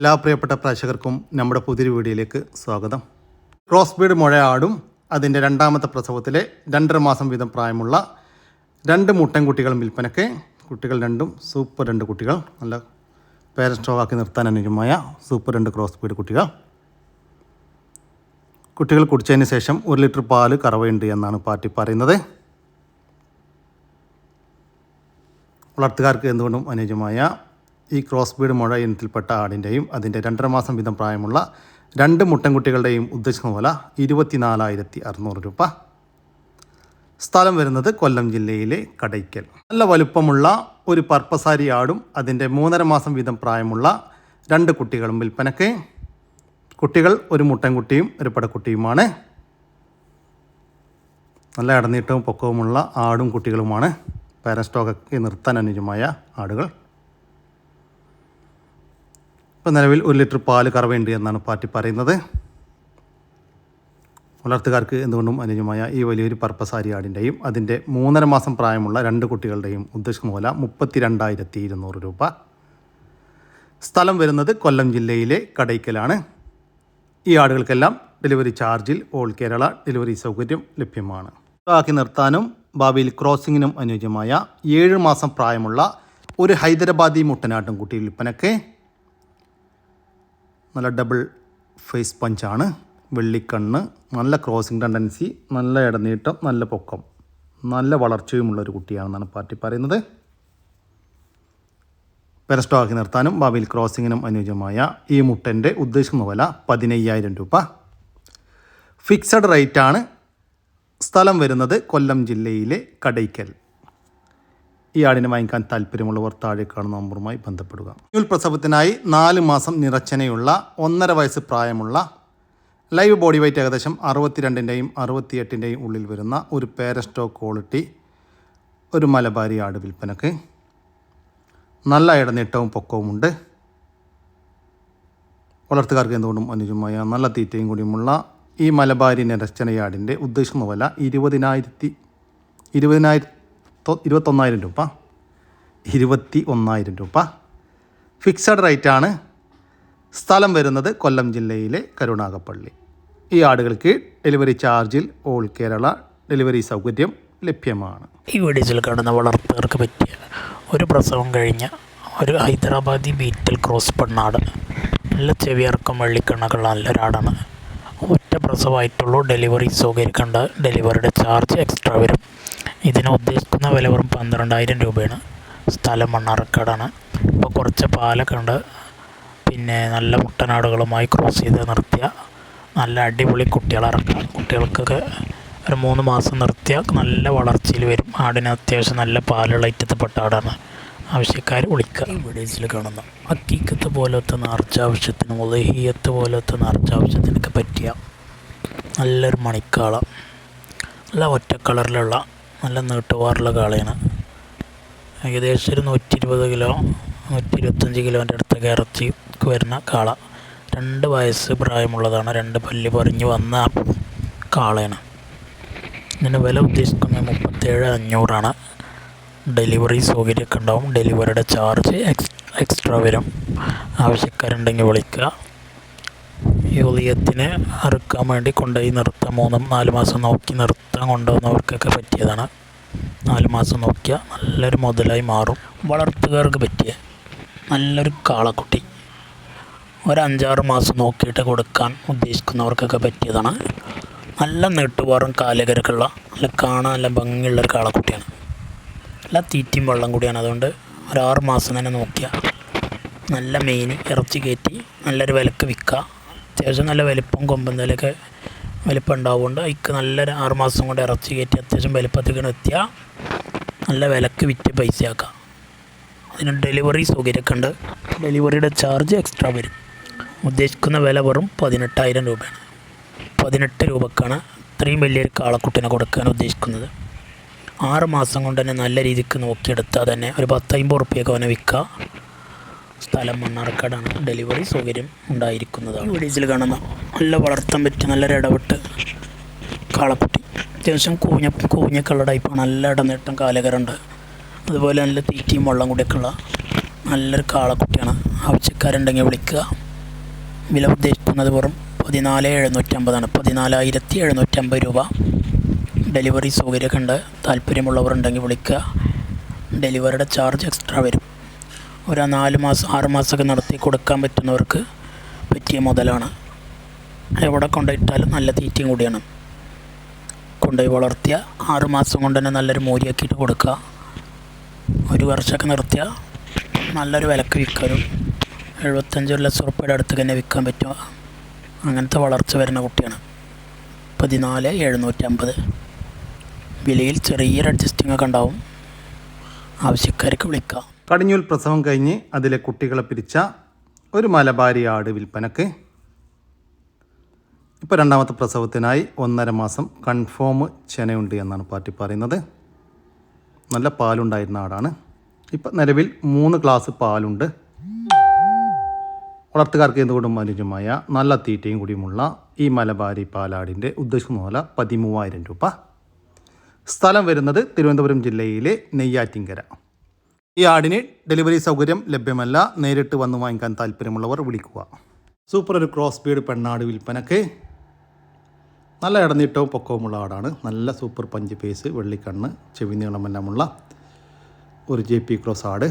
എല്ലാ പ്രിയപ്പെട്ട പ്രേക്ഷകർക്കും നമ്മുടെ പുതിയൊരു വീഡിയോയിലേക്ക് സ്വാഗതം. ക്രോസ് ബീഡ് മുഴയാടും അതിൻ്റെ രണ്ടാമത്തെ പ്രസവത്തിലെ 2.5 മാസം വീതം പ്രായമുള്ള 2 മുട്ടൻകുട്ടികളും വിൽപ്പനയ്ക്ക്. കുട്ടികൾ രണ്ടും സൂപ്പർ 2 കുട്ടികൾ, നല്ല പേരന്റ് സ്റ്റോക്കാക്കി നിർത്താൻ അനുയോജ്യമായ സൂപ്പർ 2 ക്രോസ് ബീഡ് കുട്ടികൾ. കുട്ടികൾ കുടിച്ചതിന് ശേഷം 1 ലിറ്റർ പാല് കറവയുണ്ട് എന്നാണ് പാർട്ടി പറയുന്നത്. വളർത്തുകാർക്ക് എന്തുകൊണ്ടും അനുയോജ്യമായ ഈ ക്രോസ് ബീഡ് മുഴ ഇനത്തിൽപ്പെട്ട ആടിൻ്റെയും അതിൻ്റെ 2.5 മാസം വീതം പ്രായമുള്ള 2 മുട്ടൻകുട്ടികളുടെയും ഉദ്ദേശിക്കുന്ന വില 24,600 രൂപ. സ്ഥലം വരുന്നത് കൊല്ലം ജില്ലയിലെ കടയ്ക്കൽ. നല്ല വലുപ്പമുള്ള ഒരു പർപ്പസാരി ആടും അതിൻ്റെ 3.5 മാസം വീതം പ്രായമുള്ള 2 കുട്ടികളും വിൽപ്പനയ്ക്ക്. കുട്ടികൾ ഒരു മുട്ടൻകുട്ടിയും ഒരു പടക്കുട്ടിയുമാണ്. നല്ല ഇടനീട്ടവും പൊക്കവുമുള്ള ആടും കുട്ടികളുമാണ്. പാരന്റ് സ്റ്റോക്കൊക്കെ നിർത്താൻ അനുയോജ്യമായ ആടുകൾ. ഇപ്പോൾ നിലവിൽ 1 ലിറ്റർ പാല് കറവയുണ്ട് എന്നാണ് പാർട്ടി പറയുന്നത്. വളർത്തുകാർക്ക് എന്തുകൊണ്ടും അനുയോജ്യമായ ഈ വലിയൊരു പർപ്പസാരി ആടിൻ്റെയും അതിൻ്റെ 3.5 മാസം പ്രായമുള്ള 2 കുട്ടികളുടെയും ഉദ്ദേശിക്കുന്ന വില 32,200 രൂപ. സ്ഥലം വരുന്നത് കൊല്ലം ജില്ലയിലെ കടയ്ക്കലാണ്. ഈ ആടുകൾക്കെല്ലാം ഡെലിവറി ചാർജിൽ ഓൾ കേരള ഡെലിവറി സൗകര്യം ലഭ്യമാണ്. ആക്കി നിർത്താനും ഭാവിയിൽ ക്രോസിങ്ങിനും അനുയോജ്യമായ 7 മാസം പ്രായമുള്ള ഒരു ഹൈദരാബാദി മുട്ടനാട്ടും കുട്ടി വിൽപ്പനയ്ക്ക്. നല്ല ഡബിൾ ഫേസ് പഞ്ചാണ്, വെള്ളിക്കണ്ണ്, നല്ല ക്രോസിംഗ് ടെൻഡൻസി, നല്ല ഇടനീട്ടം, നല്ല പൊക്കം, നല്ല വളർച്ചയുമുള്ളൊരു കുട്ടിയാണെന്നാണ് പാർട്ടി പറയുന്നത്. പെരസ്റ്റോക്കി നിർത്താനും ഭാവിയിൽ ക്രോസിങ്ങിനും അനുയോജ്യമായ ഈ മുട്ടൻ്റെ ഉദ്ദേശിക്കുന്ന വില 15,000 രൂപ. ഫിക്സഡ് റേറ്റാണ്. സ്ഥലം വരുന്നത് കൊല്ലം ജില്ലയിലെ കടയ്ക്കൽ. ഈ ആടിനെ വാങ്ങിക്കാൻ താല്പര്യമുള്ളവർ താഴെ കാണുന്ന നമ്പറുമായി ബന്ധപ്പെടുക. പ്രസവത്തിനായി 4 മാസം നിറച്ചനയുള്ള 1.5 വയസ്സ് പ്രായമുള്ള ലൈവ് ബോഡി വെയ്റ്റ് ഏകദേശം 62ൻ്റെയും 68ൻ്റെയും ഉള്ളിൽ വരുന്ന ഒരു പേരസ്റ്റോക്ക് ക്വാളിറ്റി ഒരു മലബാരി ആട് വിൽപ്പനക്ക്. നല്ല ഇടനീട്ടവും പൊക്കവുമുണ്ട്. വളർത്തുകാർക്ക് എന്തുകൊണ്ടും അനുയോജ്യമായ നല്ല തീറ്റയും കൂടിയുമുള്ള ഈ മലബാരി നിറച്ചനയാടിൻ്റെ ഉദ്ദേശിക്കുന്ന വില 21,000 രൂപ. 21,000 രൂപ. ഫിക്സഡ് റേറ്റാണ്. സ്ഥലം വരുന്നത് കൊല്ലം ജില്ലയിലെ കരുണാകപ്പള്ളി. ഈ ആടുകൾക്ക് ഡെലിവറി ചാർജിൽ ഓൾ കേരള ഡെലിവറി സൗകര്യം ലഭ്യമാണ്. ഈ വീഡിയോയിൽ കാണുന്ന വളർത്തുകാർക്ക് പറ്റിയ ഒരു പ്രസവം കഴിഞ്ഞ ഒരു ഹൈദരാബാദി ബീറ്റൽ ക്രോസ് പെണ്ണാട്. നല്ല ചെവിയിറക്കം വെള്ളിക്കണ്ണുള്ള നല്ലൊരാടാണ്. ഒറ്റ പ്രസവമായിട്ടുള്ളൂ. ഡെലിവറി സൗകര്യം കണ്ട ഡെലിവറിയുടെ ചാർജ് എക്സ്ട്രാ വരും. ഇതിന് ഉദ്ദേശിക്കുന്ന വില വെറും 12,000 രൂപയാണ്. സ്ഥലം മണ്ണാർക്കാടാണ്. ഇപ്പോൾ കുറച്ച് പാലൊക്കെ ഉണ്ട്. പിന്നെ നല്ല മുട്ടനാടുകളുമായി ക്രോസ് ചെയ്ത് നിർത്തിയ നല്ല അടിപൊളി കുട്ടികളിറക്കാം. കുട്ടികൾക്കൊക്കെ ഒരു 3 മാസം നിർത്തിയാൽ നല്ല വളർച്ചയിൽ വരും. ആടിന് അത്യാവശ്യം നല്ല പാലുള്ള ഇറ്റത്തപ്പെട്ട ആടാണ്. ആവശ്യക്കാർ വിളിക്കുക. ഈ വീഡിയോസിൽ കാണുന്ന അക്കീക്കത്ത് പോലത്തെ നേർച്ച ആവശ്യത്തിനും ഉദഹിയത്ത് പോലത്തെ നേർച്ച ആവശ്യത്തിനൊക്കെ പറ്റിയ നല്ലൊരു മണിക്കാള, നല്ല ഒറ്റ കളറിലുള്ള നല്ല നീട്ടുവാറുള്ള കാളയാണ്. ഏകദേശം ഒരു 120 കിലോ 125 കിലോൻ്റെ അടുത്തൊക്കെ ഇറച്ചിക്ക് വരുന്ന കാള. 2 വയസ്സ് പ്രായമുള്ളതാണ്. 2 പല്ല് പറിഞ്ഞ് വന്ന കാളയാണ്. ഇതിന് വില ഉദ്ദേശിക്കുന്നത് 37,500 ഡെലിവറി സൗകര്യമൊക്കെ ഉണ്ടാവും. ഡെലിവറിയുടെ ചാർജ് എക്സ്ട്രാ വരും. ആവശ്യക്കാരുണ്ടെങ്കിൽ വിളിക്കുക. ഈ ഉദയത്തിന് അറുക്കാൻ വേണ്ടി കൊണ്ടുപോയി നിർത്താൻ 3-4 മാസം നോക്കി നിർത്താൻ കൊണ്ടുപോകുന്നവർക്കൊക്കെ പറ്റിയതാണ്. 4 മാസം നോക്കിയാൽ നല്ലൊരു മുതലായി മാറും. വളർത്തുകാർക്ക് പറ്റിയ നല്ലൊരു കാളക്കുട്ടി. ഒരു 5-6 മാസം നോക്കിയിട്ട് കൊടുക്കാൻ ഉദ്ദേശിക്കുന്നവർക്കൊക്കെ പറ്റിയതാണ്. നല്ല നീട്ടുപാറും കാലുകരക്കുള്ള നല്ല കാണാൻ നല്ല ഭംഗിയുള്ളൊരു കാളക്കുട്ടിയാണ്. നല്ല തീറ്റയും വെള്ളം കൂടിയാണ്. അതുകൊണ്ട് ഒരു 6 മാസം തന്നെ നോക്കിയാൽ നല്ല മെയിൻ ഇറച്ചി കയറ്റി നല്ലൊരു വിലക്ക് വിൽക്കുക. അത്യാവശ്യം നല്ല വലിപ്പം കൊമ്പെന്തായാലൊക്കെ വലിപ്പം ഉണ്ടാവുകൊണ്ട് അതിക്ക് നല്ലൊരു 6 മാസം കൊണ്ട് ഇറച്ചി കയറ്റി അത്യാവശ്യം വലിപ്പത്തേക്ക് എത്തിയാൽ നല്ല വിലക്ക് വിറ്റ് പൈസയാക്കാം. അതിന് ഡെലിവറി സൗകര്യമൊക്കെ ഉണ്ട്. ഡെലിവറിയുടെ ചാർജ് എക്സ്ട്രാ വരും. ഉദ്ദേശിക്കുന്ന വില വെറും 18,000 രൂപയാണ്. 18 രൂപക്കാണ് ഇത്രയും വലിയൊരു കാളക്കുട്ടിനെ കൊടുക്കാൻ ഉദ്ദേശിക്കുന്നത്. 6 മാസം കൊണ്ട് തന്നെ നല്ല രീതിക്ക് നോക്കിയെടുത്താൽ തന്നെ ഒരു 10-50 ഉറുപ്പ്യൊക്കെ അവനെ വിൽക്കുക. സ്ഥലം മണ്ണാർക്കാടാണ്. ഡെലിവറി സൗകര്യം ഉണ്ടായിരിക്കുന്നതാണ്. ഈ വീഡിയോസിൽ കാണുന്ന നല്ല വളർത്താൻ പറ്റിയ നല്ലൊരു ഇടവിട്ട് കാളക്കുട്ടി. അത്യാവശ്യം കൂഞ്ഞൊക്കെയുള്ള ടൈപ്പാണ്. നല്ല ഇടനീട്ടം കാലുകരുണ്ട്. അതുപോലെ നല്ല തീറ്റയും വെള്ളം കൂടിയൊക്കെ ഉള്ള നല്ലൊരു കാളക്കുട്ടിയാണ്. ആവശ്യക്കാരുണ്ടെങ്കിൽ വിളിക്കുക. വില ഉദ്ദേശിക്കുന്നത് വെറും 14,750 14,750 രൂപ. ഡെലിവറി സൗകര്യമൊക്കെ ഉണ്ട്. താല്പര്യമുള്ളവർ ഉണ്ടെങ്കിൽ വിളിക്കുക. ഡെലിവറിയുടെ ചാർജ് എക്സ്ട്രാ വരും. ഒരു 4 മാസം 6 മാസമൊക്കെ നടത്തി കൊടുക്കാൻ പറ്റുന്നവർക്ക് പറ്റിയ മുതലാണ്. എവിടെ കൊണ്ടുപോയിട്ടാലും നല്ല തീറ്റയും കൂടിയാണ്. കൊണ്ടുപോയി വളർത്തിയ 6 മാസം കൊണ്ട് തന്നെ നല്ലൊരു മൂരിയാക്കിയിട്ട് കൊടുക്കുക. ഒരു വർഷമൊക്കെ നിർത്തിയാൽ നല്ലൊരു വിലക്ക് വിൽക്കാനും 75 ലക്ഷം റുപ്യയുടെ അടുത്ത് തന്നെ വിൽക്കാൻ പറ്റുക. അങ്ങനത്തെ വളർച്ച വരുന്ന കുട്ടിയാണ്. 14,750. വിലയിൽ ചെറിയൊരു അഡ്ജസ്റ്റിംഗ് ഒക്കെ ഉണ്ടാവും. ആവശ്യക്കാർക്ക് വിളിക്കാം. കടിഞ്ഞൂൽ പ്രസവം കഴിഞ്ഞ് അതിലെ കുട്ടികളെ പിരിച്ച ഒരു മലബാരി ആട് വിൽപ്പനക്ക്. ഇപ്പോൾ രണ്ടാമത്തെ പ്രസവത്തിനായി 1.5 മാസം കൺഫേം ചെനയുണ്ട് എന്നാണ് പാർട്ടി പറയുന്നത്. നല്ല പാലുണ്ടായിരുന്ന ആടാണ്. ഇപ്പം നിലവിൽ 3 ഗ്ലാസ് പാലുണ്ട്. വളർത്തുകാർക്ക് എന്തുകൊണ്ടും അനുയോജ്യമായ നല്ല തീറ്റയും കൂടിയുമുള്ള ഈ മലബാരി പാലാടിൻ്റെ ഉദ്ദേശിക്കുന്ന വില 13,000 രൂപ. സ്ഥലം വരുന്നത് തിരുവനന്തപുരം ജില്ലയിലെ നെയ്യാറ്റിൻകര. ഈ ആടിന് ഡെലിവറി സൗകര്യം ലഭ്യമല്ല. നേരിട്ട് വന്ന് വാങ്ങിക്കാൻ താല്പര്യമുള്ളവർ വിളിക്കുക. സൂപ്പർ ഒരു ക്രോസ് ബീഡ് പെണ്ണാട് വിൽപ്പനക്ക്. നല്ല ഇടനീട്ടവും പൊക്കവുമുള്ള ആടാണ്. നല്ല സൂപ്പർ പഞ്ച് പേസ്, വെള്ളിക്കണ്ണ്, ചെവി നീളമെല്ലാമുള്ള ഒരു JP ക്രോസ് ആട്.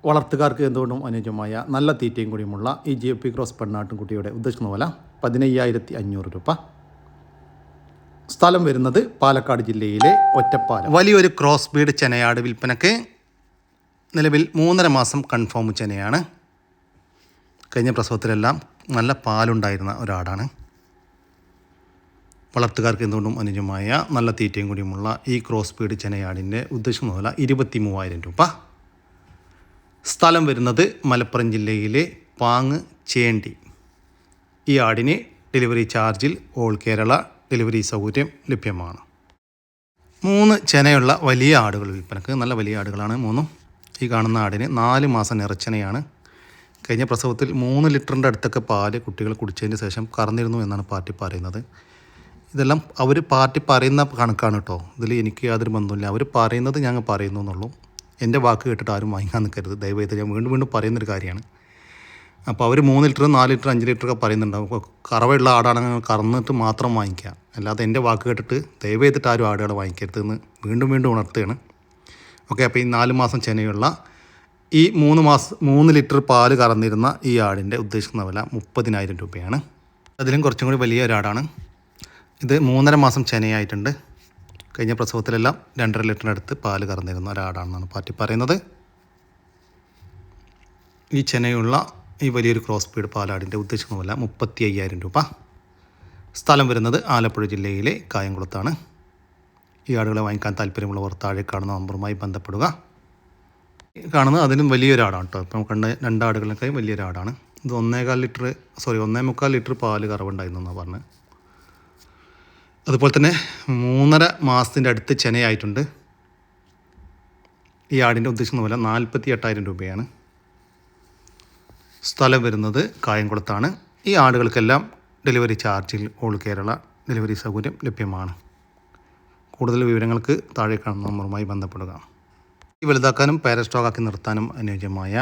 വളർത്തുകാർക്ക് എന്തുകൊണ്ടും അനുയോജ്യമായ നല്ല തീറ്റയും കൂടിയുമുള്ള ഈ JP ക്രോസ് പെണ്ണാട്ടുംകുട്ടിയുടെ ഉദ്ദേശിക്കുന്ന വില 15,500 രൂപ. സ്ഥലം വരുന്നത് പാലക്കാട് ജില്ലയിലെ ഒറ്റപ്പാലം. വലിയൊരു ക്രോസ് ബീഡ് ചെനയാട് വിൽപ്പനക്ക്. നിലവിൽ 3.5 മാസം കൺഫേം ചെനയാണ്. കഴിഞ്ഞ പ്രസവത്തിലെല്ലാം നല്ല പാലുണ്ടായിരുന്ന ഒരാടാണ്. വളർത്തുകാർക്ക് എന്തുകൊണ്ടും അനുയോജ്യമായ നല്ല തീറ്റയും കൂടിയുമുള്ള ഈ ക്രോസ് ബീഡ് ചെനയാടിൻ്റെ ഉദ്ദേശിക്കുന്ന വില 23,000 രൂപ. സ്ഥലം വരുന്നത് മലപ്പുറം ജില്ലയിലെ പാങ്ങ് ചേണ്ടി. ഈ ആടിന് ഡെലിവറി ചാർജിൽ ഓൾ കേരള ഡെലിവറി സൗകര്യം ലഭ്യമാണ്. 3 ചെനയുള്ള വലിയ ആടുകൾ വിൽപ്പനക്ക്. നല്ല വലിയ ആടുകളാണ് 3. ഈ കാണുന്ന ആടിന് 4 മാസം നിറച്ചെനയാണ്. കഴിഞ്ഞ പ്രസവത്തിൽ 3 ലിറ്ററിൻ്റെ അടുത്തൊക്കെ പാല് കുട്ടികൾ കുടിച്ചതിന് ശേഷം കറന്നിരുന്നു എന്നാണ് പാർട്ടി പറയുന്നത്. ഇതെല്ലാം അവർ പാർട്ടി പറയുന്ന കണക്കാണ് കേട്ടോ. ഇതിൽ എനിക്ക് യാതൊരു ബന്ധമില്ല. അവർ പറയുന്നത് ഞങ്ങൾ പറയുന്നു എന്നുള്ളൂ. എൻ്റെ വാക്ക് കേട്ടിട്ട് ആരും വാങ്ങിക്കാൻ നിൽക്കരുത് ദയവായിട്ട്. ഞാൻ വീണ്ടും വീണ്ടും പറയുന്നൊരു കാര്യമാണ്. അപ്പോൾ അവർ 3 ലിറ്റർ 4 ലിറ്റർ 5 ലിറ്ററൊക്കെ പറയുന്നുണ്ടാവും. കറവയുള്ള ആടാണെങ്കിൽ കറന്നിട്ട് മാത്രം വാങ്ങിക്കുക. അല്ലാതെ എൻ്റെ വാക്ക് കേട്ടിട്ട് ദയവായിട്ട് ആരും ആടുകളെ വാങ്ങിക്കരുതെന്ന് വീണ്ടും വീണ്ടും ഉണർത്തുകയാണ്. ഓക്കെ. അപ്പോൾ ഈ 4 മാസം ചെനയുള്ള ഈ 3 ലിറ്റർ പാല് കറന്നിരുന്ന ഈ ആടിൻ്റെ ഉദ്ദേശിക്കുന്ന വില 30,000 രൂപയാണ്. അതിലും കുറച്ചും കൂടി വലിയ ഒരാടാണ്. ഇത് 3.5 മാസം ചെനയായിട്ടുണ്ട്. കഴിഞ്ഞ പ്രസവത്തിലെല്ലാം 2.5 ലിറ്ററിൻ്റെ അടുത്ത് പാല് കറന്നിരുന്ന ഒരാടാണെന്നാണ് പാർട്ടി പറയുന്നത്. ഈ ചെനയുള്ള ഈ വലിയൊരു ക്രോസ് ബീഡ് പാലാടിൻ്റെ ഉദ്ദേശിക്കുന്ന വില 35,000 രൂപ. സ്ഥലം വരുന്നത് ആലപ്പുഴ ജില്ലയിലെ കായംകുളത്താണ്. ഈ ആടുകളെ വാങ്ങിക്കാൻ താല്പര്യമുള്ളവർ താഴെ കാണുന്ന നമ്പറുമായി ബന്ധപ്പെടുക. കാണുന്നത് അതിലും വലിയൊരാടാണ് കേട്ടോ. ഇപ്പം കണ്ട 2 ആടുകളൊക്കെ വലിയൊരാടാണ്. ഇത് 1.25 ലിറ്റർ പാല് കറവുണ്ടായിരുന്നെന്നാണ് പറഞ്ഞത്. അതുപോലെ തന്നെ 3.5 മാസത്തിൻ്റെ അടുത്ത് ചെനയായിട്ടുണ്ട്. ഈ ആടിൻ്റെ ഉദ്ദേശിക്കുന്ന വില 48,000 രൂപയാണ്. സ്ഥലം വരുന്നത് കായംകുളത്താണ്. ഈ ആടുകൾക്കെല്ലാം ഡെലിവറി ചാർജിൽ ഓൾ കേരള ഡെലിവറി സൗകര്യം ലഭ്യമാണ്. കൂടുതൽ വിവരങ്ങൾക്ക് താഴെ കാണുന്ന നമ്പറുമായി ബന്ധപ്പെടുക. ഈ വലുതാക്കാനും പാരസ്റ്റോക്കാക്കി നിർത്താനും അനുയോജ്യമായ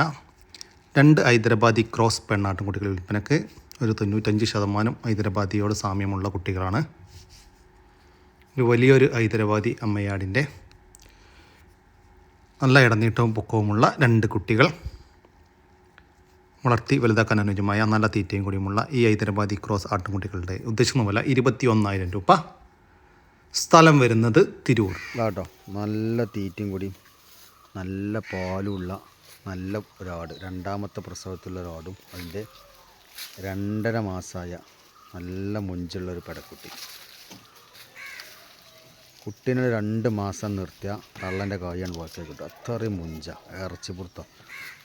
2 ഹൈദരാബാദി ക്രോസ് പെണ്ണാട്ടുംകുട്ടികൾ വിൽപ്പനക്ക്. ഒരു 95% ഹൈദരാബാദിയോട് സാമ്യമുള്ള കുട്ടികളാണ്. ഒരു വലിയൊരു ഹൈദരാബാദി അമ്മയാടിൻ്റെ നല്ല ഇടനീട്ടവും പൊക്കവുമുള്ള 2 കുട്ടികൾ. വളർത്തി വലുതാക്കാൻ അനുയോജ്യമായ നല്ല തീറ്റയും കൂടിയുമുള്ള ഈ ഹൈദരാബാദി ക്രോസ് ആട്ടുംകുട്ടികളുടെ ഉദ്ദേശിക്കുന്ന വില 21,000 രൂപ. സ്ഥലം വരുന്നത് തിരൂർ. കേട്ടോ, നല്ല തീറ്റയും കൂടിയും നല്ല പാലുമുള്ള നല്ല ഒരാട്. രണ്ടാമത്തെ പ്രസവത്തിലുള്ള ഒരാടും അതിൻ്റെ 2.5 മാസമായ നല്ല മുഞ്ചുള്ളൊരു പെടക്കുട്ടി. കുട്ടീനെ 2 മാസം നിർത്തിയ തള്ളൻ്റെ കായാണ് പുറത്തേക്ക് കിട്ടും. അത്രയും മുഞ്ച ഇറച്ചി പുറത്തോ,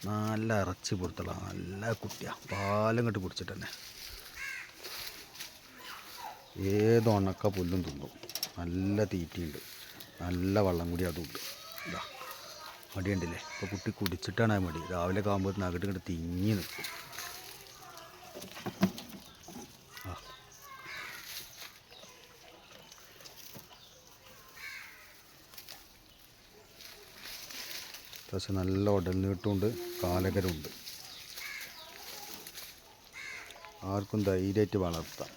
നല്ല ഇറച്ചി പുറത്തുള്ള നല്ല കുട്ടിയാണ്. പാലും കെട്ടി കുടിച്ചിട്ട് തന്നെ ഏത് ഉണക്ക പുല്ലും തിന്നും. നല്ല തീറ്റയുണ്ട്, നല്ല വെള്ളം കൂടി അതുണ്ട്. ഇതാ മടിയുണ്ടല്ലേ. ഇപ്പോൾ കുട്ടി കുടിച്ചിട്ടാണ് ആ മടി. രാവിലെ ആകുമ്പോൾ നഗട്ട് ഇങ്ങോട്ട് തിങ്ങി നിൽക്കും. പക്ഷെ നല്ല ഉടൽ നീട്ടമുണ്ട്, കാലകരമുണ്ട്. ആർക്കും ധൈര്യമായിട്ട് വളർത്താം.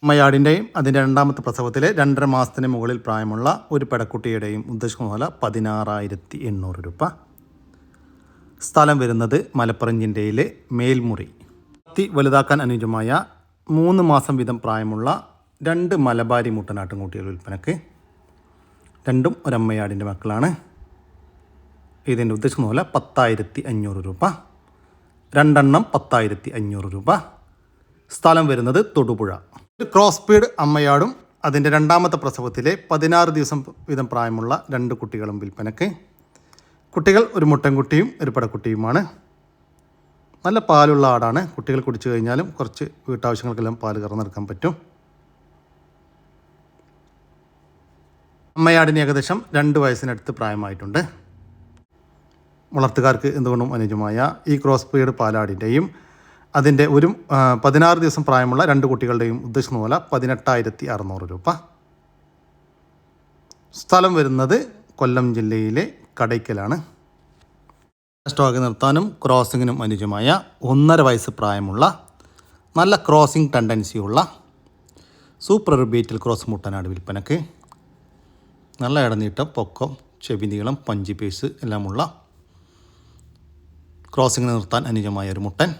അമ്മയാടിൻ്റെയും അതിൻ്റെ രണ്ടാമത്തെ പ്രസവത്തിലെ 2.5 മാസത്തിന് മുകളിൽ പ്രായമുള്ള ഒരു പെടക്കുട്ടിയുടെയും ഉദ്ദേശിക്കുന്ന വില 16,800 രൂപ. സ്ഥലം വരുന്നത് മലപ്പുറം ജില്ലയിലെ മേൽമുറി. വലുതാക്കാൻ അനുയോജ്യമായ 3 മാസം വീതം പ്രായമുള്ള 2 മലബാരി മുട്ടനാട്ടുംകുട്ടികൾ വിൽപ്പനക്ക്. രണ്ടും ഒരമ്മയാടിൻ്റെ മക്കളാണ്. ഇതിൻ്റെ ഉദ്ദേശിക്കുന്ന വില 10,500 രൂപ. 2 എണ്ണം 10,500 രൂപ. സ്ഥലം വരുന്നത് തൊടുപുഴ. ഒരു ക്രോസ് ബീഡ് അമ്മയാടും അതിൻ്റെ രണ്ടാമത്തെ പ്രസവത്തിലെ 16 ദിവസം വീതം പ്രായമുള്ള 2 കുട്ടികളും വിൽപ്പനക്ക്. കുട്ടികൾ ഒരു മുട്ടൻകുട്ടിയും ഒരു പെടക്കുട്ടിയുമാണ്. നല്ല പാലുള്ള ആടാണ്. കുട്ടികൾ കുടിച്ചു കഴിഞ്ഞാലും കുറച്ച് വീട്ടാവശ്യങ്ങൾക്കെല്ലാം പാല് കറന്നെടുക്കാൻ പറ്റും. അമ്മയാടിന് ഏകദേശം 2 വയസ്സിനടുത്ത് പ്രായമായിട്ടുണ്ട്. വളർത്തുകാർക്ക് എന്തുകൊണ്ടും അനുയോജ്യമായ ഈ ക്രോസ് ബീഡ് പാലാടിൻ്റെയും അതിൻ്റെ ഒരു 16 ദിവസം പ്രായമുള്ള 2 കുട്ടികളുടെയും ഉദ്ദേശിക്കുന്ന വില 18,600 രൂപ. സ്ഥലം വരുന്നത് കൊല്ലം ജില്ലയിലെ കടയ്ക്കലാണ്. സ്റ്റോക്ക് നിർത്താനും ക്രോസിങ്ങിനും അനുയോജ്യമായ 1.5 വയസ്സ് പ്രായമുള്ള നല്ല ക്രോസിംഗ് ടെൻഡൻസിയുള്ള സൂപ്പർ ബീറ്റിൽ ക്രോസ് മുട്ടനാട് വിൽപ്പനക്ക്. നല്ല ഇടനീട്ടം, പൊക്കം, ചെവി നീളം, പഞ്ചി പേസ് എല്ലാമുള്ള ക്രോസിങ്ങിന് നിർത്താൻ അനുയോജ്യമായ ഒരു മുട്ടൻ.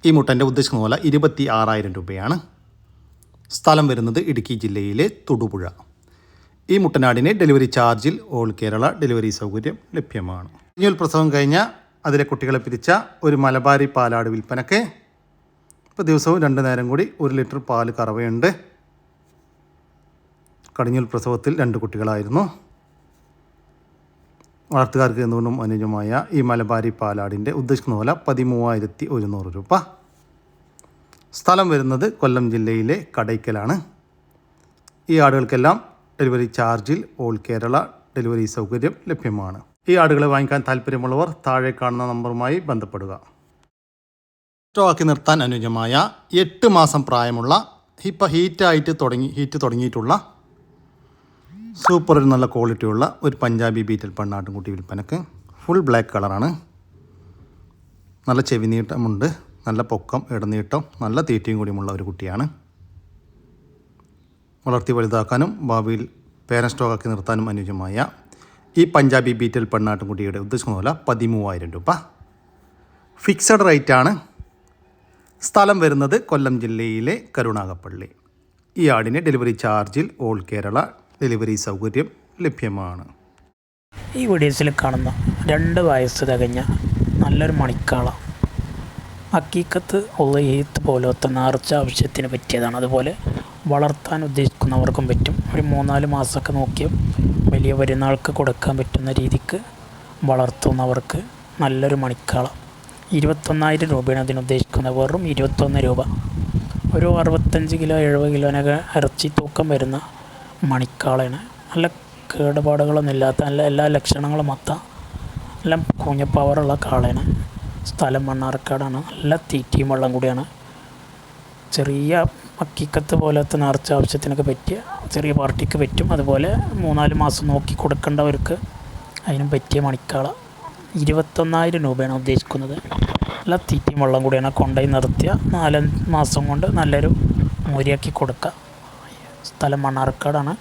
ഈ മുട്ടൻ്റെ ഉദ്ദേശിക്കുന്ന പോലെ 26,000 രൂപയാണ്. സ്ഥലം വരുന്നത് ഇടുക്കി ജില്ലയിലെ തൊടുപുഴ. ഈ മുട്ടനാടിന് ഡെലിവറി ചാർജിൽ ഓൾ കേരള ഡെലിവറി സൗകര്യം ലഭ്യമാണ്. ഇനിയൊരു പ്രസവം കഴിഞ്ഞ അതിലെ കുട്ടികളെ പിരിച്ച ഒരു മലബാരി പാലാട് വിൽപ്പനക്ക്. ഇപ്പോൾ ദിവസവും 2 നേരം കൂടി 1 ലിറ്റർ പാല് കറവയുണ്ട്. കടിഞ്ഞൂൽ പ്രസവത്തിൽ 2 കുട്ടികളായിരുന്നു. വളർത്തുകാർക്ക് എന്തുകൊണ്ടും അനുയോജ്യമായ ഈ മലബാരി പാലാടിൻ്റെ ഉദ്ദേശിക്കുന്ന വില 13,100 രൂപ. സ്ഥലം വരുന്നത് കൊല്ലം ജില്ലയിലെ കടയ്ക്കലാണ്. ഈ ആടുകൾക്കെല്ലാം ഡെലിവറി ചാർജിൽ ഓൾ കേരള ഡെലിവറി സൗകര്യം ലഭ്യമാണ്. ഈ ആടുകളെ വാങ്ങിക്കാൻ താല്പര്യമുള്ളവർ താഴെ കാണുന്ന നമ്പറുമായി ബന്ധപ്പെടുക. സ്റ്റോക്കി നിർത്താൻ അനുയോജ്യമായ 8 മാസം പ്രായമുള്ള ഇപ്പോൾ ഹീറ്റ് തുടങ്ങിയിട്ടുള്ള സൂപ്പർ ഒരു നല്ല ക്വാളിറ്റിയുള്ള ഒരു പഞ്ചാബി ബീറ്റൽ പെണ്ണാട്ടുംകുട്ടി വിൽപ്പനക്ക്. ഫുൾ ബ്ലാക്ക് കളറാണ്. നല്ല ചെവി നീട്ടമുണ്ട്, നല്ല പൊക്കം, ഇടനീട്ടം, നല്ല തീറ്റയും കൂടിയുമുള്ള ഒരു കുട്ടിയാണ്. വളർത്തി വലുതാക്കാനും ഭാവിയിൽ പേരൻ സ്റ്റോക്കാക്കി നിർത്താനും അനുയോജ്യമായ ഈ പഞ്ചാബി ബീറ്റൽ പെണ്ണാട്ടുംകുട്ടിയുടെ ഉദ്ദേശിക്കുന്ന വില 13,000 രൂപ. ഫിക്സഡ് റേറ്റാണ്. സ്ഥലം വരുന്നത് കൊല്ലം ജില്ലയിലെ കരുണാകപ്പള്ളി. ഈ ആടിന് ഡെലിവറി ചാർജിൽ ഓൾ കേരള ഡെലിവറി സൗകര്യം ലഭ്യമാണ്. ഈ വീഡിയോസിൽ കാണുന്ന 2 വയസ്സ് തികഞ്ഞ നല്ലൊരു മണിക്കാള ഹക്കീക്കത്ത് ഉള്ള ഈത്ത് പോലത്തെ നേർച്ച ആവശ്യത്തിന് പറ്റിയതാണ്. അതുപോലെ വളർത്താൻ ഉദ്ദേശിക്കുന്നവർക്കും പറ്റും. ഒരു 3-4 മാസമൊക്കെ നോക്കി വലിയ പെരുന്നാൾക്ക് കൊടുക്കാൻ പറ്റുന്ന രീതിക്ക് വളർത്തുന്നവർക്ക് നല്ലൊരു മണിക്കാള. 21,000 രൂപയാണ് അതിനുദ്ദേശിക്കുന്നത്. വെറും 21 രൂപ. ഒരു 65 കിലോ 70 കിലോനൊക്കെ ഇറച്ചി തൂക്കം വരുന്ന മണിക്കാളയാണ്. നല്ല കേടുപാടുകളൊന്നും ഇല്ലാത്ത നല്ല എല്ലാ ലക്ഷണങ്ങളും മൊത്ത എല്ലാം കുഞ്ഞ പവറുള്ള കാളയാണ്. സ്ഥലം മണ്ണാർക്കാടാണ്. നല്ല തീറ്റയും വെള്ളം കൂടിയാണ്. ചെറിയ ഹക്കീക്കത്ത് പോലത്തെ നേർച്ച ആവശ്യത്തിനൊക്കെ പറ്റിയ ചെറിയ പാർട്ടിക്ക് പറ്റും. അതുപോലെ 3-4 മാസം നോക്കി കൊടുക്കേണ്ടവർക്ക് അതിനും പറ്റിയ മണിക്കാള. 21,000 രൂപയാണ് ഉദ്ദേശിക്കുന്നത്. നല്ല തീറ്റയും വെള്ളം കൂടിയാണ്. കൊണ്ടുപോയി നിർത്തിയ 4 മാസം കൊണ്ട് നല്ലൊരു മൂരിയാക്കി കൊടുക്കുക. സ്ഥലം മണ്ണാർക്കാടാണ്.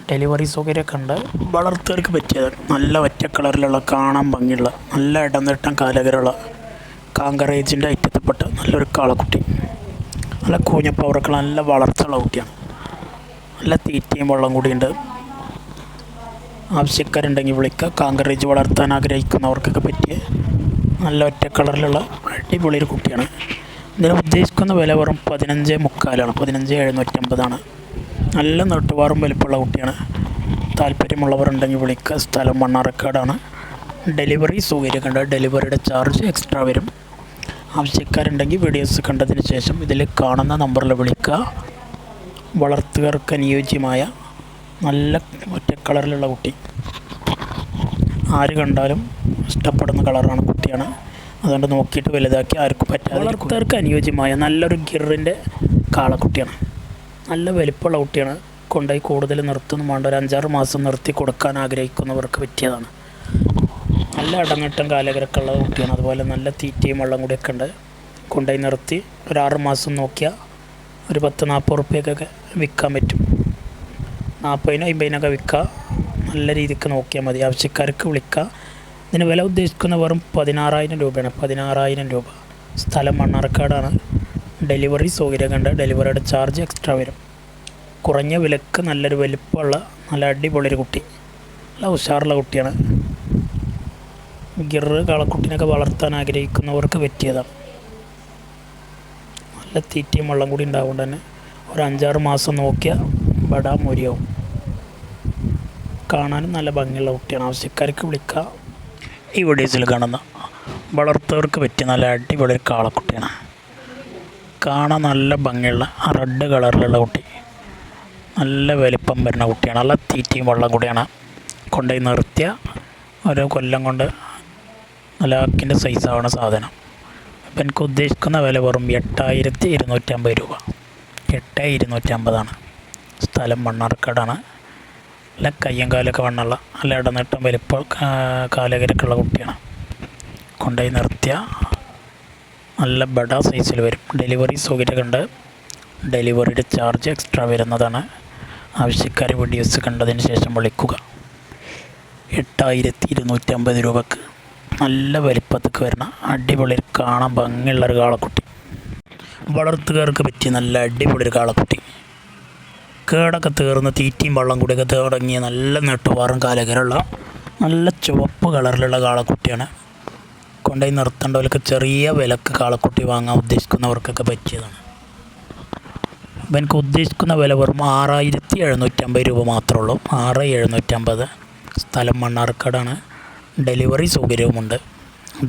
ഡെലിവറി സൗകര്യമൊക്കെ ഉണ്ട്. വളർത്തുകാർക്ക് പറ്റിയത് നല്ല ഒറ്റ കളറിലുള്ള കാണാൻ ഭംഗിയുള്ള നല്ല ഇടനീട്ടം കാലകരമുള്ള കാങ്കറേജിൻ്റെ ഐറ്റത്തിൽപ്പെട്ട നല്ലൊരു കാളക്കുട്ടി. നല്ല കൂഞ്ഞപ്പവറൊക്കെ നല്ല വളർച്ചയുള്ള കുട്ടിയാണ്. നല്ല തീറ്റയും വെള്ളം കൂടിയുണ്ട്. ആവശ്യക്കാരുണ്ടെങ്കിൽ വിളിക്കുക. കാങ്കറേജ് വളർത്താൻ ആഗ്രഹിക്കുന്നവർക്കൊക്കെ പറ്റിയ നല്ല ഒറ്റ കളറിലുള്ള അടിപൊളി ഒരു കുട്ടിയാണ്. ഇതിന് ഉദ്ദേശിക്കുന്ന വില വെറും 15,300 15,750 നല്ല നെട്ടുവാറും വലിപ്പമുള്ള കുട്ടിയാണ്. താല്പര്യമുള്ളവരുണ്ടെങ്കിൽ വിളിക്കുക. സ്ഥലം മണ്ണാർക്കാടാണ്. ഡെലിവറി സൗകര്യമൊക്കെ ഉണ്ട്. ഡെലിവറിയുടെ ചാർജ് എക്സ്ട്രാ വരും. ആവശ്യക്കാരുണ്ടെങ്കിൽ വീഡിയോസ് കണ്ടതിന് ശേഷം ഇതിൽ കാണുന്ന നമ്പറിൽ വിളിക്കുക. വളർത്തുകാർക്ക് അനുയോജ്യമായ നല്ല ഒറ്റ കളറിലുള്ള കുട്ടി. ആര് കണ്ടാലും ഇഷ്ടപ്പെടുന്ന കളറാണ് കുട്ടിയാണ്. അതുകൊണ്ട് നോക്കിയിട്ട് വലുതാക്കി ആർക്കും പറ്റാതെ വളർത്തുകാർക്ക് അനുയോജ്യമായ നല്ലൊരു ഗിറിൻ്റെ കാളക്കുട്ടിയാണ്. നല്ല വലിപ്പമുള്ള കുട്ടിയാണ്. കൊണ്ടുപോയി കൂടുതൽ നിർത്തുന്നു വേണ്ട. ഒരു 5-6 മാസം നിർത്തി കൊടുക്കാൻ ആഗ്രഹിക്കുന്നവർക്ക് പറ്റിയതാണ്. നല്ല അടങ്ങട്ടം കാലകരൊക്കെ ഉള്ള കുട്ടിയാണ്. അതുപോലെ നല്ല തീറ്റയും വെള്ളം കൂടിയൊക്കെ ഉണ്ട്. കൊണ്ടുപോയി നിർത്തി ഒരു 6 മാസം നോക്കിയാൽ ഒരു 10-40 റുപ്യക്കൊക്കെ വിൽക്കാൻ പറ്റും. 40-50 50-നൊക്കെ വിൽക്കാം. നല്ല രീതിക്ക് നോക്കിയാൽ മതി. ആവശ്യക്കാർക്ക് വിളിക്കാം. ഇതിന് വില ഉദ്ദേശിക്കുന്ന വെറും 16,000 രൂപയാണ്. 16,000 രൂപ. സ്ഥലം മണ്ണാർക്കാടാണ്. ഡെലിവറി സൗകര്യമൊക്കെ ഉണ്ട്. ഡെലിവറിയുടെ ചാർജ് എക്സ്ട്രാ വരും. കുറഞ്ഞ വിലക്ക് നല്ലൊരു വലിപ്പമുള്ള നല്ല അടിപൊളിയൊരു കുട്ടി, നല്ല ഉഷാറുള്ള കുട്ടിയാണ്. ഗിറ് കാളക്കുട്ടീനൊക്കെ വളർത്താൻ ആഗ്രഹിക്കുന്നവർക്ക് പറ്റിയതാണ്. നല്ല തീറ്റയും വെള്ളം കൂടി ഉണ്ടാവുകൊണ്ട് തന്നെ ഒരു 5-6 മാസം നോക്കിയാൽ ബടാ മൊരിയാവും. കാണാനും നല്ല ഭംഗിയുള്ള കുട്ടിയാണ്. ആവശ്യക്കാർക്ക് വിളിക്കാം. ഈ വീഡിയോസിൽ കാണുന്ന വളർത്തവർക്ക് പറ്റിയ നല്ല അടിപൊളി ഒരു കാളക്കുട്ടിയാണ്. കാണാൻ നല്ല ഭംഗിയുള്ള റെഡ് കളറിലുള്ള കുട്ടി, നല്ല വലിപ്പം വരുന്ന കുട്ടിയാണ്. നല്ല തീറ്റയും വെള്ളം കൂടിയാണ്. കൊണ്ടുപോയി നിർത്തിയ ഓരോ കൊല്ലം കൊണ്ട് നല്ല ആക്കിൻ്റെ സൈസാവണ സാധനം. അപ്പം എനിക്ക് ഉദ്ദേശിക്കുന്ന വില വെറും 8,250 രൂപ. 8,250 സ്ഥലം മണ്ണാർക്കാടാണ്. നല്ല കയ്യും കാലൊക്കെ വണ്ണുള്ള നല്ല ഇടനീട്ടം വലിപ്പം കാലകരക്കുള്ള കുട്ടിയാണ്. കൊണ്ടുപോയി നിർത്തിയ നല്ല ബഡ സൈസിൽ വരും. ഡെലിവറി സൗകര്യമൊക്കെ ഉണ്ട്. ഡെലിവറിയുടെ ചാർജ് എക്സ്ട്രാ വരുന്നതാണ്. ആവശ്യക്കാർ വീഡിയോസ് കണ്ടതിന് ശേഷം വിളിക്കുക. 8,250 രൂപക്ക് നല്ല വലിപ്പത്തേക്ക് വരുന്ന അടിപൊളി കാണാൻ ഭംഗിയുള്ളൊരു കാളക്കുട്ടി. വളർത്തുകാർക്ക് പറ്റിയ നല്ല അടിപൊളി ഒരു കാളക്കുട്ടി. കേടൊക്കെ തീർന്ന് തീറ്റയും വെള്ളം കൂടിയൊക്കെ തുടങ്ങിയ നല്ല നെട്ടുവാറും കാലകരമുള്ള നല്ല ചുവപ്പ് കളറിലുള്ള കാളക്കുട്ടിയാണ്. കൊണ്ടുപോയി നിർത്തേണ്ടവർക്ക് ചെറിയ വിലക്ക് കാളക്കുട്ടി വാങ്ങാൻ ഉദ്ദേശിക്കുന്നവർക്കൊക്കെ പറ്റിയതാണ്. അപ്പം എനിക്ക് ഉദ്ദേശിക്കുന്ന വില വെറും 6,750 രൂപ മാത്രമേ ഉള്ളൂ. 6,750. സ്ഥലം മണ്ണാർക്കാടാണ്. ഡെലിവറി സൗകര്യവുമുണ്ട്.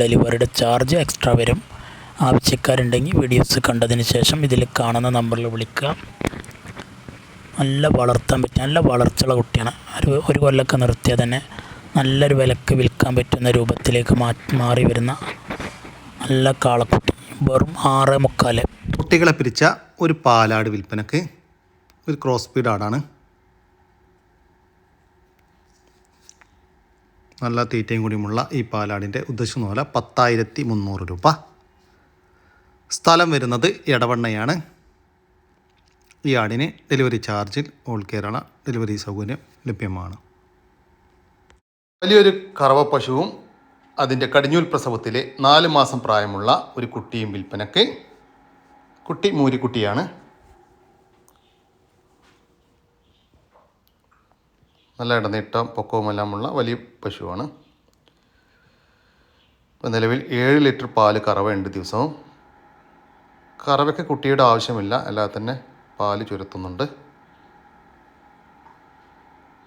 ഡെലിവറിയുടെ ചാർജ് എക്സ്ട്രാ വരും. ആവശ്യക്കാരുണ്ടെങ്കിൽ വീഡിയോസ് കണ്ടതിന് ശേഷം ഇതിൽ കാണുന്ന നമ്പറിൽ വിളിക്കുക. നല്ല വളർത്താൻ പറ്റും, നല്ല വളർച്ചയുള്ള കുട്ടിയാണ്. ഒരു കൊല്ലമൊക്കെ നിർത്തിയാൽ തന്നെ നല്ലൊരു വിലക്ക് വിൽക്കാൻ പറ്റുന്ന രൂപത്തിലേക്ക് മാറി വരുന്ന നല്ല കാളക്കുട്ടി. വെറും 6.25. കുട്ടികളെ പിരിച്ച ഒരു പാലാട് വിൽപ്പനക്ക്. ഒരു ക്രോസ് ബീഡ് ആടാണ്. നല്ല തീറ്റയും കൂടിയുമുള്ള ഈ പാലാടിൻ്റെ ഉദ്ദേശിക്കുന്ന പോലെ 10,300 രൂപ. സ്ഥലം വരുന്നത് എടവണ്ണയാണ്. ഈ ആടിന് ഡെലിവറി ചാർജിൽ ഓൾ കേരള ഡെലിവറി സൗകര്യം ലഭ്യമാണ്. വലിയൊരു കറവ പശുവും അതിൻ്റെ കടിഞ്ഞൂൽ പ്രസവത്തിലെ 4 മാസം പ്രായമുള്ള ഒരു കുട്ടിയും വിൽപ്പനക്ക്. കുട്ടി മൂരിക്കുട്ടിയാണ്. നല്ല ഇടനീട്ടം പൊക്കവുമെല്ലാമുള്ള വലിയ പശുവാണ്. ഇപ്പം നിലവിൽ 7 ലിറ്റർ പാല് കറവയുണ്ട് ദിവസവും. കറവയ്ക്ക് കുട്ടിയുടെ ആവശ്യമില്ല, അല്ലാതെ തന്നെ പാല് ചുരത്തുന്നുണ്ട്.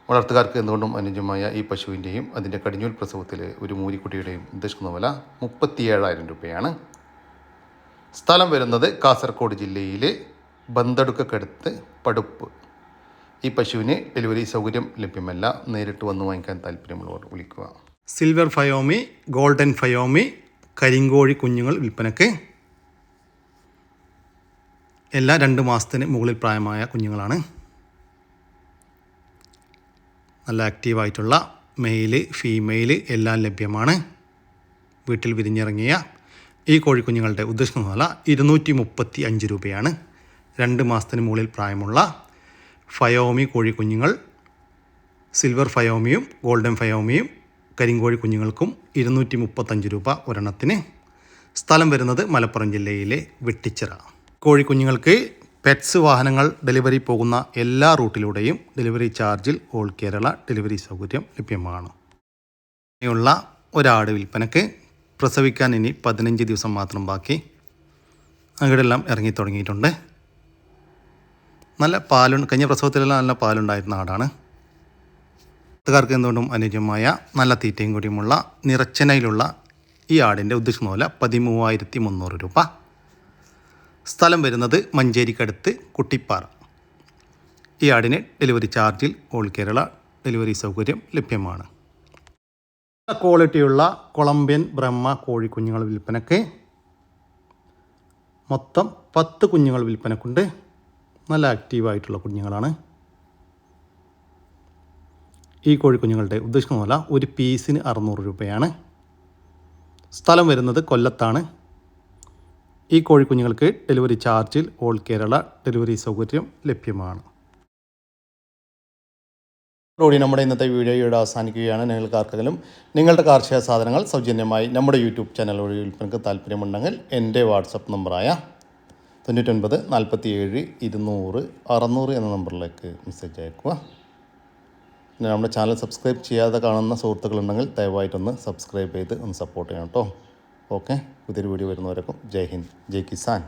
വളർത്തുകാർക്ക് എന്തുകൊണ്ടും അനുയോജ്യമായ ഈ പശുവിൻ്റെയും അതിൻ്റെ കടിഞ്ഞൂൽ പ്രസവത്തിലെ ഒരു മൂരിക്കുട്ടിയുടെയും ഉദ്ദേശിക്കുന്ന വില 37,000 രൂപയാണ്. സ്ഥലം വരുന്നത് കാസർഗോഡ് ജില്ലയിലെ ബന്തടുക്കടുത്ത് പടുപ്പ്. ഈ പശുവിന് ഡെലിവറി സൗകര്യം ലഭ്യമല്ല. നേരിട്ട് വന്ന് വാങ്ങിക്കാൻ താല്പര്യമുള്ളവർ വിളിക്കുക. സിൽവർ ഫയോമി, ഗോൾഡൻ ഫയോമി, കരിങ്കോഴി കുഞ്ഞുങ്ങൾ വിൽപ്പനക്ക്. എല്ലാ 2 മാസത്തിന് മുകളിൽ പ്രായമായ കുഞ്ഞുങ്ങളാണ്. നല്ല ആക്റ്റീവായിട്ടുള്ള മെയില് ഫീമെയിൽ എല്ലാം ലഭ്യമാണ്. വീട്ടിൽ വിരിഞ്ഞിറങ്ങിയ ഈ കോഴിക്കുഞ്ഞുങ്ങളുടെ ഉദ്ദേശിക്കുന്ന വില 235 രൂപയാണ്. 2 മാസത്തിന് മുകളിൽ പ്രായമുള്ള ഫയോമി കോഴിക്കുഞ്ഞുങ്ങൾ, സിൽവർ ഫയോമിയും ഗോൾഡൻ ഫയോമിയും കരിങ്കോഴി കുഞ്ഞുങ്ങൾക്കും 235 രൂപ ഒരെണ്ണത്തിന്. സ്ഥലം വരുന്നത് മലപ്പുറം ജില്ലയിലെ വെട്ടിച്ചിറ. കോഴിക്കുഞ്ഞുങ്ങൾക്ക് പെറ്റ്സ് വാഹനങ്ങൾ ഡെലിവറി പോകുന്ന എല്ലാ റൂട്ടിലൂടെയും ഡെലിവറി ചാർജിൽ ഓൾ കേരള ഡെലിവറി സൗകര്യം ലഭ്യമാണ്. ഇനിയുള്ള ഒരാട് വിൽപ്പനക്ക്. പ്രസവിക്കാൻ ഇനി 15 ദിവസം മാത്രം ബാക്കി. അങ്ങടെല്ലാം ഇറങ്ങി തുടങ്ങിയിട്ടുണ്ട്. നല്ല കഴിഞ്ഞ പ്രസവത്തിലെല്ലാം നല്ല പാലുണ്ടായിരുന്ന ആടാണ്. ക്കാർക്ക് എന്തുകൊണ്ടും അനുയോജ്യമായ നല്ല തീറ്റയും കൂടിയുമുള്ള നിറച്ചനയിലുള്ള ഈ ആടിൻ്റെ ഉദ്ദേശിക്കുന്ന പോലെ 13,300 രൂപ. സ്ഥലം വരുന്നത് മഞ്ചേരിക്കടുത്ത് കുട്ടിപ്പാറ. ഈ ആടിന് ഡെലിവറി ചാർജിൽ ഓൾ കേരള ഡെലിവറി സൗകര്യം ലഭ്യമാണ്. ക്വാളിറ്റിയുള്ള കൊളംബിയൻ ബ്രഹ്മ കോഴിക്കുഞ്ഞുങ്ങൾ വിൽപ്പനക്ക്. മൊത്തം 10 കുഞ്ഞുങ്ങൾ വിൽപ്പനക്കുണ്ട്. നല്ല ആക്റ്റീവായിട്ടുള്ള കുഞ്ഞുങ്ങളാണ്. ഈ കോഴിക്കുഞ്ഞുങ്ങളുടെ ഉദ്ദേശിക്കുന്ന പോലെ ഒരു പീസിന് 600 രൂപയാണ്. സ്ഥലം വരുന്നത് കൊല്ലത്താണ്. ഈ കോഴിക്കുഞ്ഞുങ്ങൾക്ക് ഡെലിവറി ചാർജിൽ ഓൾ കേരള ഡെലിവറി സൗകര്യം ലഭ്യമാണ്. ഓടി നമ്മുടെ ഇന്നത്തെ വീഡിയോയുടെ അവസാനിക്കുകയാണ്. നിങ്ങൾക്ക് ആർക്കെങ്കിലും നിങ്ങളുടെ കാർഷിക സാധനങ്ങൾ സൗജന്യമായി നമ്മുടെ യൂട്യൂബ് ചാനൽ വഴി വിൽപ്പനയ്ക്ക് താല്പര്യമുണ്ടെങ്കിൽ എൻ്റെ വാട്സപ്പ് നമ്പറായ 99 47 200 600 എന്ന നമ്പറിലേക്ക് മെസ്സേജ് അയക്കുക. പിന്നെ നമ്മുടെ ചാനൽ സബ്സ്ക്രൈബ് ചെയ്യാതെ കാണുന്ന സുഹൃത്തുക്കളുണ്ടെങ്കിൽ ദയവായിട്ടൊന്ന് സബ്സ്ക്രൈബ് ചെയ്ത് ഒന്ന് സപ്പോർട്ട് ചെയ്യണം കേട്ടോ. ഓക്കെ, പുതിയൊരു വീഡിയോ വരുന്നവരേക്കും ജയ് ഹിന്ദ്, ജയ് കിസാൻ.